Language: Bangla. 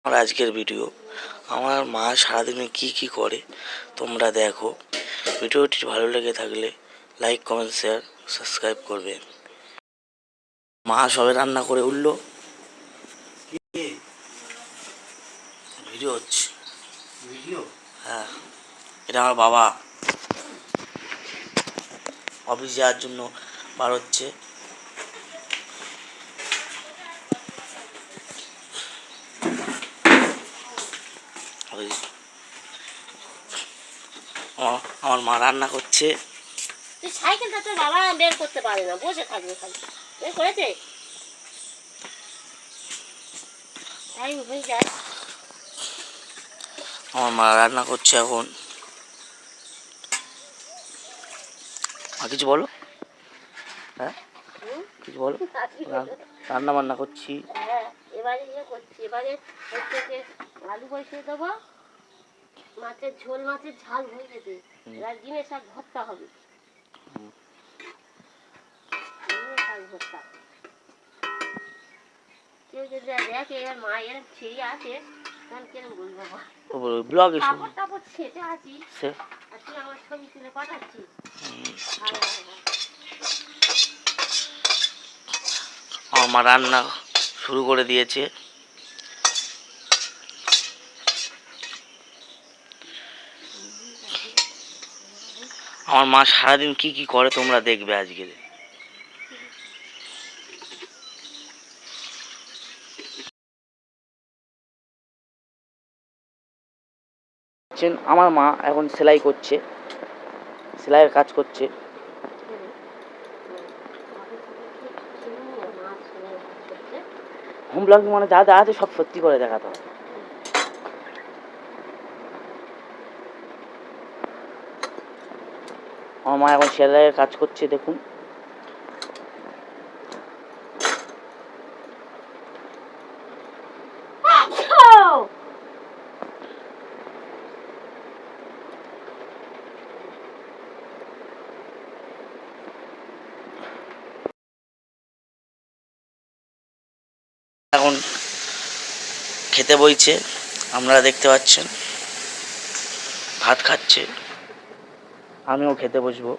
আমার আজকের ভিডিও, আমার মা সারাদিনে কি করে তোমরা দেখো। ভিডিওটি ভালো লেগে থাকলে লাইক, কমেন্ট, শেয়ার, সাবস্ক্রাইব করবে। মা সবে রান্না করে উঠলো, ভিডিও হচ্ছে। হ্যাঁ, এটা আমার বাবা অফিস যাওয়ার জন্য বার হচ্ছে। আমার মা রান্না করছে। তুই সাইকেলটা তোর বাবা বের করতে পারে না, বসে থাকবে খালি। বের করেছে টাইম হয়ে যায়। আমার মা রান্না করছে এখন। আর কিছু বলো। হ্যাঁ, কিছু বলো। রান্না বান্না করছি। হ্যাঁ, এবারে করছি। এবারে হচ্ছে যে আলু বসিয়ে দেবো, মাছের ঝোল, মাছের ঝাল হয়ে গেছে। এবার ডিমের শাক ভর্তা হবে। ডিমের শাক ভর্তা কেউ যদি দেখে এবার মা এরম ছেড়ে আসে, তখন কিরম বলবো, ব্লগে কাপড় টাপড় ছেটে আছি আর তুই আমার ছবি তুলে পাঠাচ্ছিস। আমার মা রান্না শুরু করে দিয়েছে। আমার মা সারাদিন কি করে তোমরা দেখবে আজকে। আমার মা এখন সেলাই করছে, সেলাইয়ের কাজ করছে। হোম ব্লগিং মানে যা আছে সব সত্যি করে দেখাতে হবে। আমার মা এখন সেলাইয়ের কাজ করছে, দেখুন। এখন খেতে বইছে, আপনারা দেখতে পাচ্ছেন। ভাত খাচ্ছে, আমিও খেতে বসবো।